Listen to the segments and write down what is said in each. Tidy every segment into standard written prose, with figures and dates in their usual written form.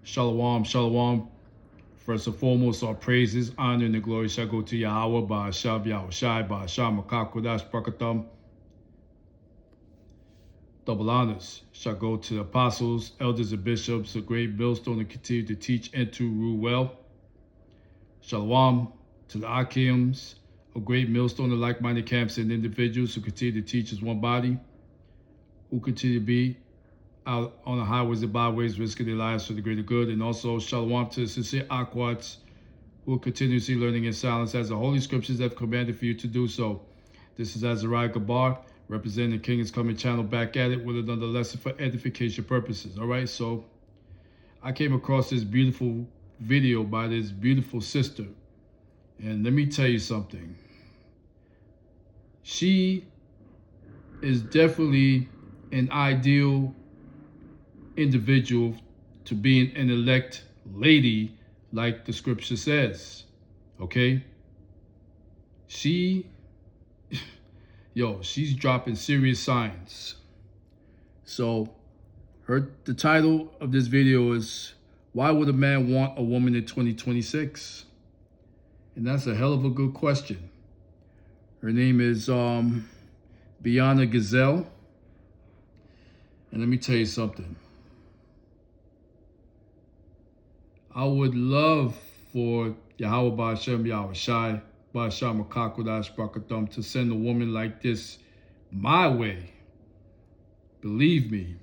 Shalom, shalom. First and foremost, our praises, honor, and the glory shall go to Yahweh, Ba'ashab Yahushai, Ba'asham Makakodash Brakatham. Double honors shall go to the apostles, elders, and bishops, a great millstone to continue to teach and to rule well. Shalom to the Akims, a great millstone of like-minded camps and individuals who continue to teach as one body, who continue to be out on the highways and byways, risking their lives for the greater good. And also, shalom to the sincere Akwats, who will continuously learning in silence as the Holy Scriptures have commanded for you to do so. This is Azariah Gabar, representing the King is Coming channel, back at it with another lesson for edification purposes. All right, so I came across this beautiful video by this beautiful sister. And let me tell you something. She is definitely an ideal individual to being an elect lady, like the scripture says. Okay? She's dropping serious signs. So the title of this video is, why would a man want a woman in 2026? And that's a hell of a good question. Her name is Biana Gazelle. And let me tell you something. I would love for Yahweh Ba'ashem Yahushai, Ba'asham Makakodash Brakatham, to send a woman like this my way. Believe me,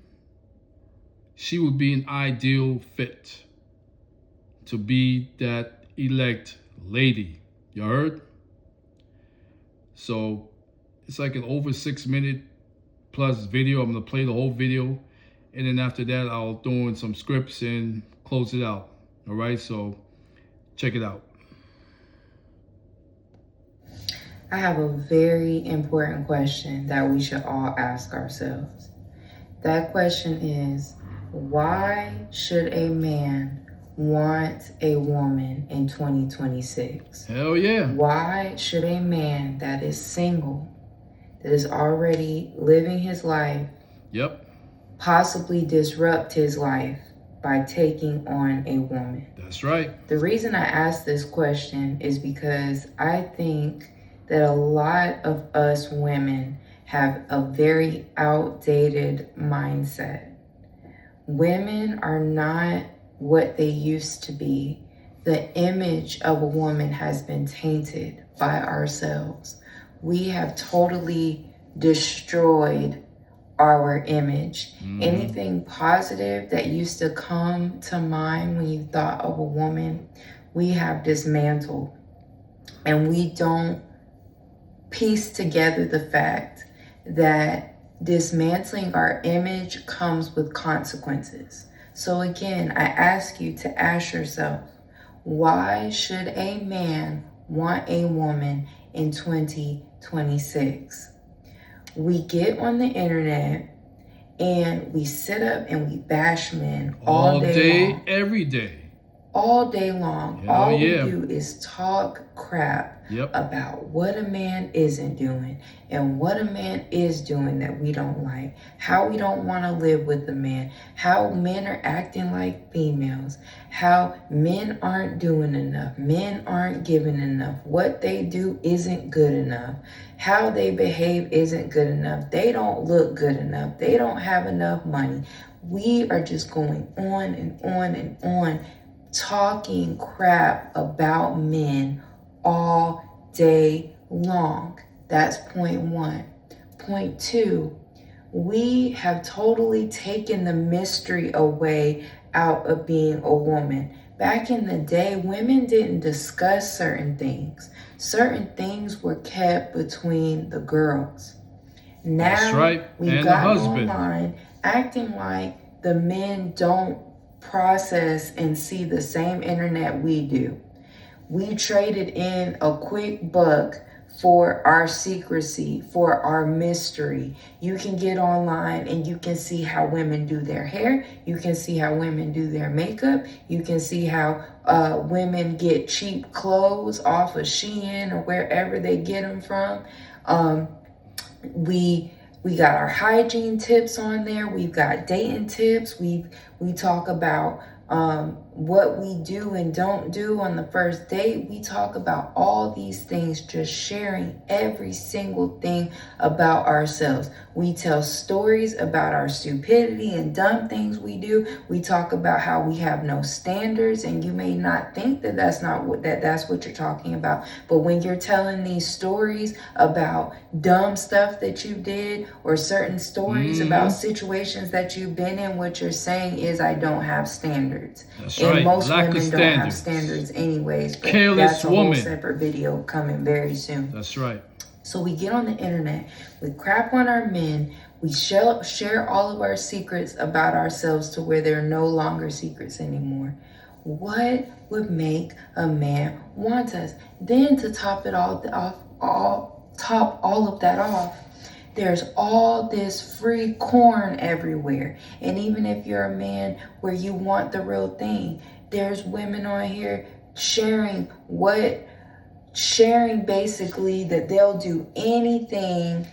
she would be an ideal fit to be that elect lady. You heard? So it's like an over 6 minute plus video. I'm gonna play the whole video, and then after that I'll throw in some scripts and close it out. All right, so check it out. I have a very important question that we should all ask ourselves. That question is, why should a man want a woman in 2026? Hell yeah. Why should a man that is single, that is already living his life, possibly disrupt his life by taking on a woman? That's right. The reason I ask this question is because I think that a lot of us women have a very outdated mindset. Women are not what they used to be. The image of a woman has been tainted by ourselves. We have totally destroyed our image. Anything positive that used to come to mind when you thought of a woman, we have dismantled. And we don't piece together the fact that dismantling our image comes with consequences. So again, I ask you to ask yourself, why should a man want a woman in 2026? We get on the internet and we sit up and we bash men all day long. Every day. All day long. All we do is talk crap about what a man isn't doing and what a man is doing that we don't like, how we don't want to live with the man, how men are acting like females, how men aren't doing enough, men aren't giving enough, what they do isn't good enough, how they behave isn't good enough, they don't look good enough, they don't have enough money. We are just going on and on and on, talking crap about men all day long. That's point one. Point two, we have totally taken the mystery away out of being a woman. Back in the day, women didn't discuss certain things. Certain things were kept between the girls. Now we've gotten online acting like the men don't process and see the same internet we do. We traded in a quick buck for our secrecy, for our mystery. You can get online and you can see how women do their hair. You can see how women do their makeup. You can see how women get cheap clothes off of Shein or wherever they get them from. We got our hygiene tips on there. We've got dating tips. We talk about what we do and don't do on the first date. We talk about all these things, just sharing every single thing about ourselves. We tell stories about our stupidity and dumb things we do. We talk about how we have no standards, and you may not think that that's what you're talking about. But when you're telling these stories about dumb stuff that you did, or certain stories about situations that you've been in, what you're saying is, I don't have standards. That's and right. most Lack women of don't have standards. standards anyways. But Careless that's a woman. whole separate video coming very soon. That's right. So we get on the internet, we crap on our men, we share all of our secrets about ourselves to where they're no longer secrets anymore. What would make a man want us? Then to top it all of that off, there's all this free corn everywhere. And even if you're a man where you want the real thing, there's women on here sharing basically that they'll do anything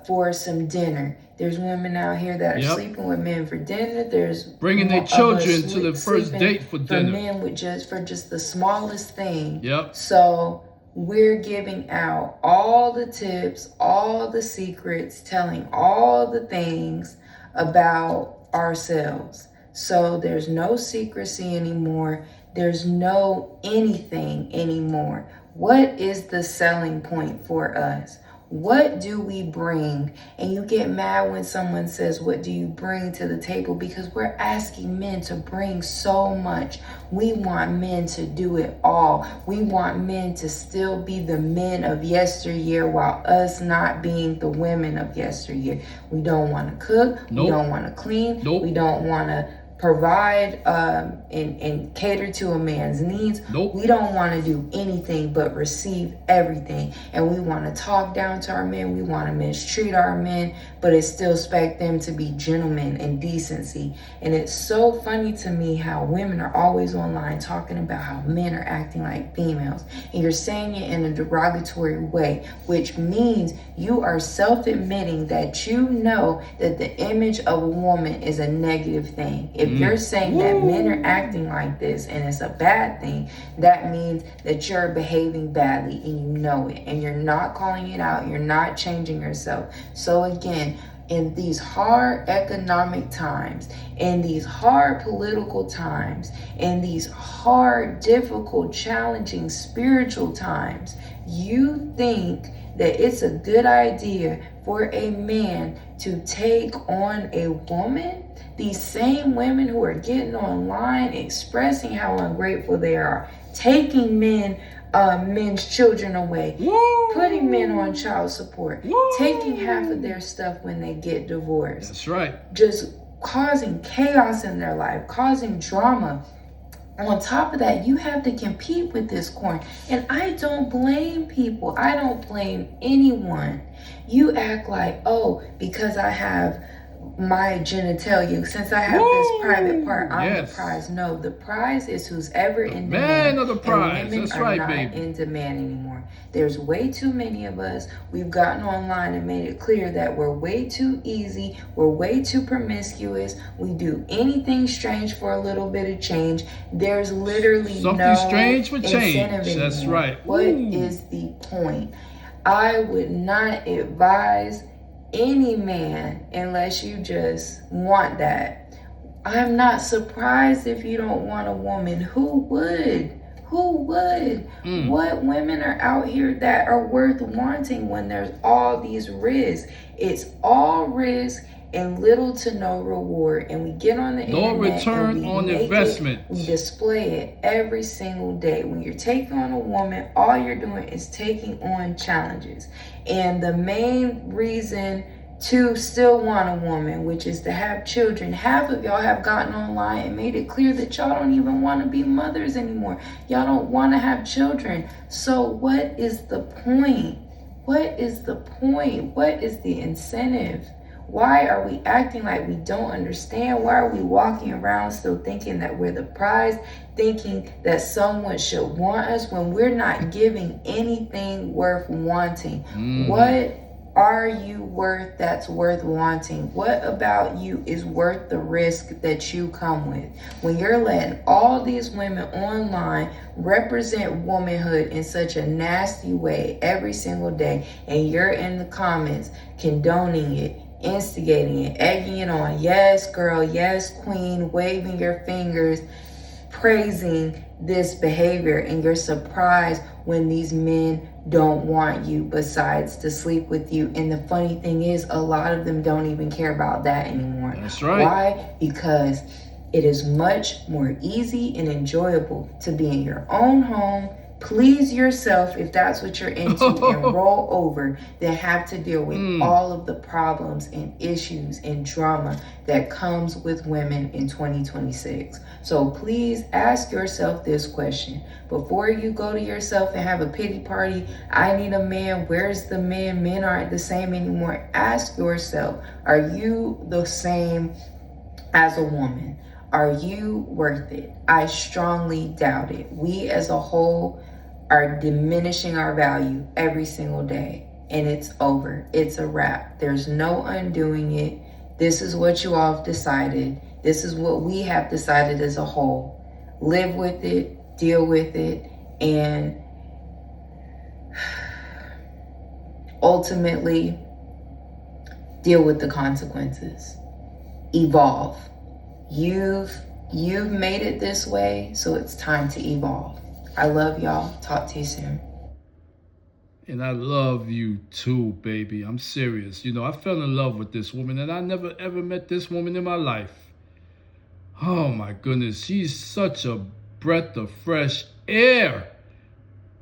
for some dinner. There's women out here that are sleeping with men for dinner. There's bringing their children to the first date for dinner. For men with just the smallest thing. Yep. So we're giving out all the tips, all the secrets, telling all the things about ourselves. So there's no secrecy anymore. There's no anything anymore. What is the selling point for us? What do we bring? And you get mad when someone says, what do you bring to the table? Because we're asking men to bring so much. We want men to do it all. We want men to still be the men of yesteryear while us not being the women of yesteryear. We don't want to cook. Nope. We don't want to clean. Nope. We don't want to provide and cater to a man's needs. Nope. We don't want to do anything but receive everything. And we want to talk down to our men. We want to mistreat our men, but still expect them to be gentlemen and decency. And it's so funny to me how women are always online talking about how men are acting like females. And you're saying it in a derogatory way, which means you are self-admitting that you know that the image of a woman is a negative thing. If you're saying that men are acting like this and it's a bad thing, that means that you're behaving badly and you know it, and you're not calling it out. You're not changing yourself. So again, in these hard economic times, in these hard political times, in these hard, difficult, challenging spiritual times, you think that it's a good idea for a man to take on a woman? These same women who are getting online expressing how ungrateful they are, taking men's children away, putting men on child support, taking half of their stuff when they get divorced. That's right. Just causing chaos in their life, causing drama. On top of that, you have to compete with this corn. And I don't blame people. I don't blame anyone. You act like, oh, because I have my genitalia, since I have this private part, I'm the prize. No, the prize is who's ever in demand. Man of the prize. And women That's are right, not baby. in demand anymore. There's way too many of us. We've gotten online and made it clear that we're way too easy. We're way too promiscuous. We do anything strange for a little bit of change. There's literally something strange for change. That's anymore. right. What is the point? I would not advise any man unless you just want that. I'm not surprised if you don't want a woman. Who would? What women are out here that are worth wanting when there's all these risks? It's all risk and little to no reward. And we get on the internet. No return on investment. We display it every single day. When you're taking on a woman, all you're doing is taking on challenges. And the main reason to still want a woman, which is to have children, half of y'all have gotten online and made it clear that y'all don't even want to be mothers anymore. Y'all don't want to have children. So what is the point? What is the point? What is the incentive? Why are we acting like we don't understand? Why are we walking around still thinking that we're the prize, thinking that someone should want us when we're not giving anything worth wanting? What are you worth that's worth wanting? What about you is worth the risk that you come with? When you're letting all these women online represent womanhood in such a nasty way every single day, and you're in the comments condoning it, instigating it, egging it on, yes girl, yes queen, waving your fingers, praising this behavior, and you're surprised when these men don't want you besides to sleep with you. And the funny thing is, a lot of them don't even care about that anymore. That's right. Why? Because it is much more easy and enjoyable to be in your own home, please yourself if that's what you're into, and roll over, than have to deal with all of the problems and issues and drama that comes with women in 2026. So please ask yourself this question before you go to yourself and have a pity party. I need a man. Where's the man? Men aren't the same anymore. Ask yourself, are you the same as a woman? Are you worth it? I strongly doubt it. We as a whole are diminishing our value every single day, and it's over. It's a wrap. There's no undoing it. This is what you all have decided. This is what we have decided as a whole. Live with it, deal with it, and ultimately deal with the consequences. Evolve. You've made it this way, so it's time to evolve. I love y'all. Talk to you soon. And I love you too, baby. I'm serious. You know, I fell in love with this woman, and I never ever met this woman in my life. Oh my goodness, she's such a breath of fresh air.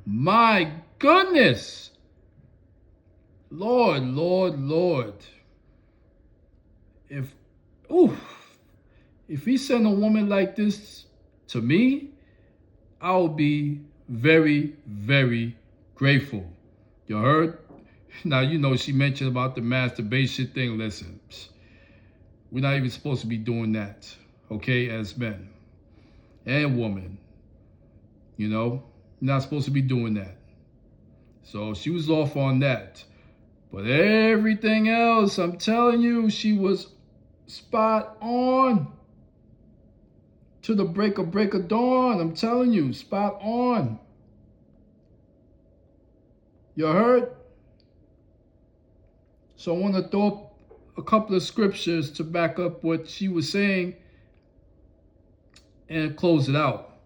My goodness. Lord, Lord, Lord. If he sent a woman like this to me, I'll be very, very grateful. You heard? Now, you know, she mentioned about the masturbation thing. Listen, we're not even supposed to be doing that, okay, as men and women. You know, you're not supposed to be doing that. So she was off on that. But everything else, I'm telling you, she was spot on. To the break of dawn, I'm telling you, spot on. You heard? So I want to throw up a couple of scriptures to back up what she was saying and close it out.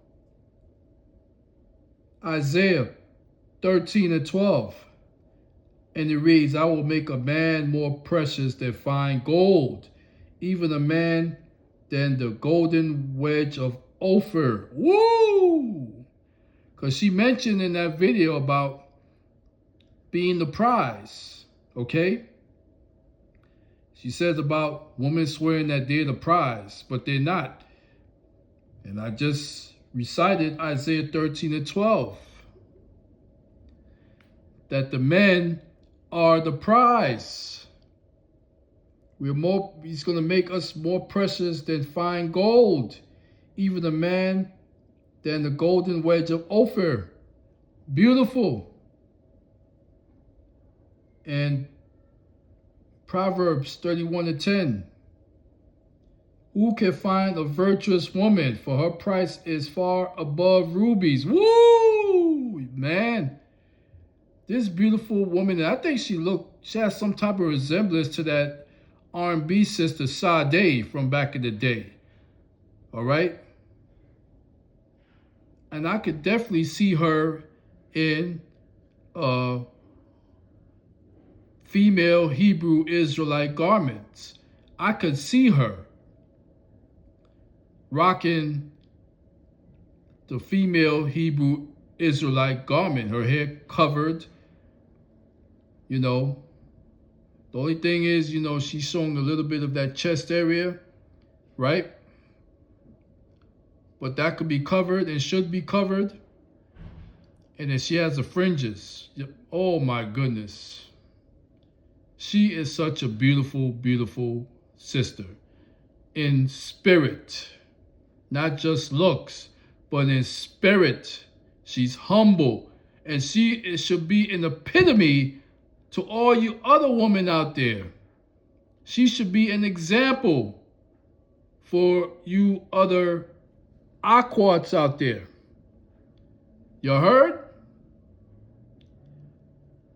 Isaiah 13:12. And it reads, I will make a man more precious than fine gold, even a man than the golden wedge of Ophir. Woo! Because she mentioned in that video about being the prize, okay? She says about women swearing that they're the prize, but they're not. And I just recited Isaiah 13:12. That the men are the prize. He's going to make us more precious than fine gold, even a man than the golden wedge of Ophir. Beautiful. And Proverbs 31:10. Who can find a virtuous woman? For her price is far above rubies. Woo! Man. This beautiful woman, I think she has some type of resemblance to that R&B sister Sade from back in the day. All right? And I could definitely see her in female Hebrew Israelite garments. I could see her rocking the female Hebrew Israelite garment, her hair covered. You know, the only thing is, you know, she's showing a little bit of that chest area, right? But that could be covered and should be covered. And then she has the fringes. Oh my goodness. She is such a beautiful, beautiful sister. In spirit, not just looks, but in spirit. She's humble. And she should be an epitome to all you other women out there. She should be an example for you other Aquats out there. You heard?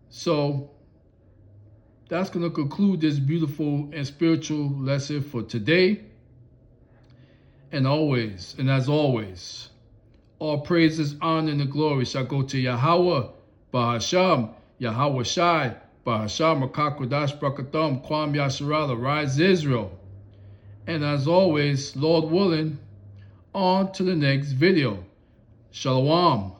So that's going to conclude this beautiful and spiritual lesson for today. And always, and as always, all praises, honor, and the glory shall go to Yahweh, Bahasham, Yahweh Shai, Bahasham, Makakodash, Brakatham, Kwam Yasharala, Rise Israel. And as always, Lord willing, on to the next video. Shalom.